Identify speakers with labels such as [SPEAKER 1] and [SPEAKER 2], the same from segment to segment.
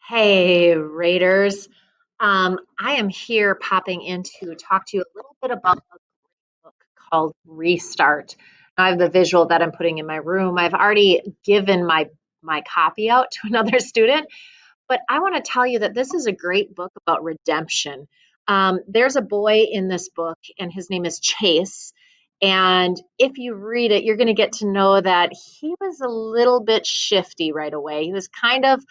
[SPEAKER 1] Hey, Raiders. I am here popping in to talk to you a little bit about a book called Restart. Now, I have the visual that I'm putting in my room. I've already given my copy out to another student, but I want to tell you that this is a great book about redemption. There's a boy in this book, and his name is Chase. And if you read it, you're going to get to know that he was a little bit shifty right away. He was kind of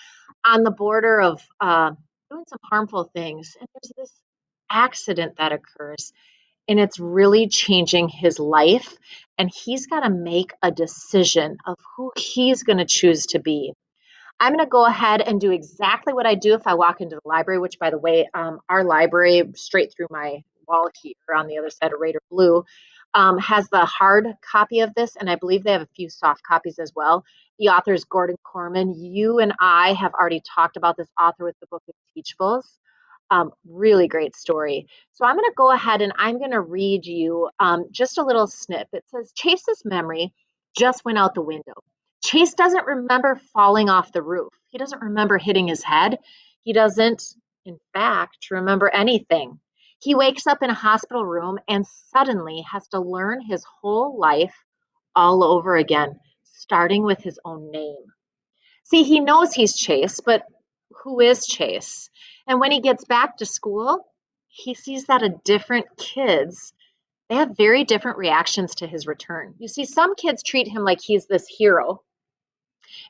[SPEAKER 1] on the border of doing some harmful things. And there's this accident that occurs, and it's really changing his life. And he's got to make a decision of who he's going to choose to be. I'm going to go ahead and do exactly what I do if I walk into the library, which, by the way, our library, straight through my wall here on the other side of Raider Blue, has the hard copy of this, and I believe they have a few soft copies as well. The author is Gordon Korman. You and I have already talked about this author with the Book of Teachables. Really great story. So I'm going to go ahead and I'm going to read you just a little snip. It says, Chase's memory just went out the window. Chase doesn't remember falling off the roof. He doesn't remember hitting his head. He doesn't, in fact, remember anything. He wakes up in a hospital room and suddenly has to learn his whole life all over again, starting with his own name. See, he knows he's Chase, but who is Chase? And when he gets back to school, he sees that a different kids, they have very different reactions to his return. You see, some kids treat him like he's this hero,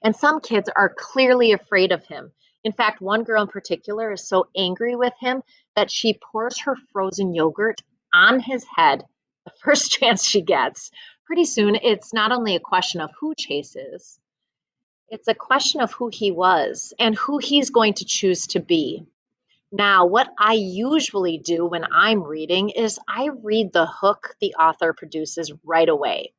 [SPEAKER 1] and some kids are clearly afraid of him. In fact, one girl in particular is so angry with him that she pours her frozen yogurt on his head the first chance she gets. Pretty soon, it's not only a question of who Chase is, it's a question of who he was and who he's going to choose to be. Now, what I usually do when I'm reading is I read the hook the author produces right away.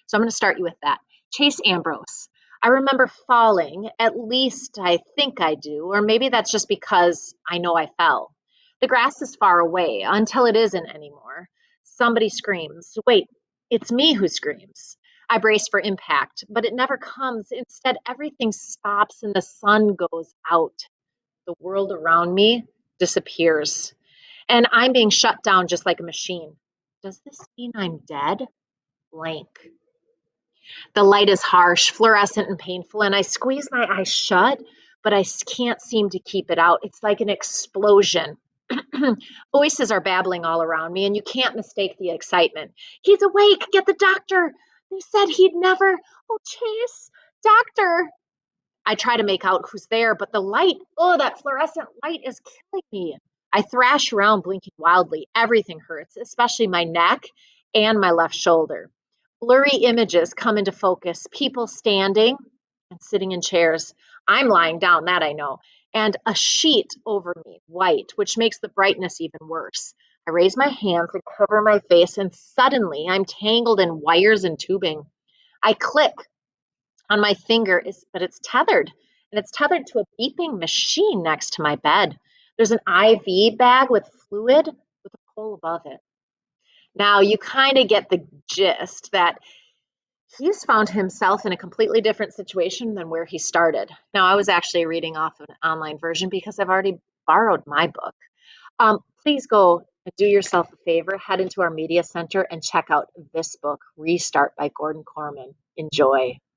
[SPEAKER 1] So I'm going to start you with that. Chase Ambrose. I remember falling, at least I think I do, or maybe that's just because I know I fell. The grass is far away until it isn't anymore. Somebody screams. Wait, it's me who screams. I brace for impact, but it never comes. Instead, everything stops and the sun goes out. The world around me disappears, and I'm being shut down just like a machine. Does this mean I'm dead? Blank. The light is harsh, fluorescent, and painful, and I squeeze my eyes shut, but can't seem to keep it out. It's like an explosion. Voices are babbling all around me, and you can't mistake the excitement. He's awake! Get the doctor! They said he'd never. Oh, Chase! Doctor! I try to make out who's there, but the light, oh, that fluorescent light is killing me. I thrash around, blinking wildly. Everything hurts, especially my neck and my left shoulder. Blurry images come into focus, people standing and sitting in chairs. I'm lying down, that I know, and a sheet over me, white, which makes the brightness even worse. I raise my hands and cover my face, and suddenly I'm tangled in wires and tubing. I click on my finger, but it's tethered, and it's tethered to a beeping machine next to my bed. There's an IV bag with fluid with a pole above it. Now you kind of get the gist that he's found himself in a completely different situation than where he started. Now, I was actually reading off an online version because I've already borrowed my book. Please go and do yourself a favor, head into our media center and check out this book, Restart by Gordon Corman. Enjoy.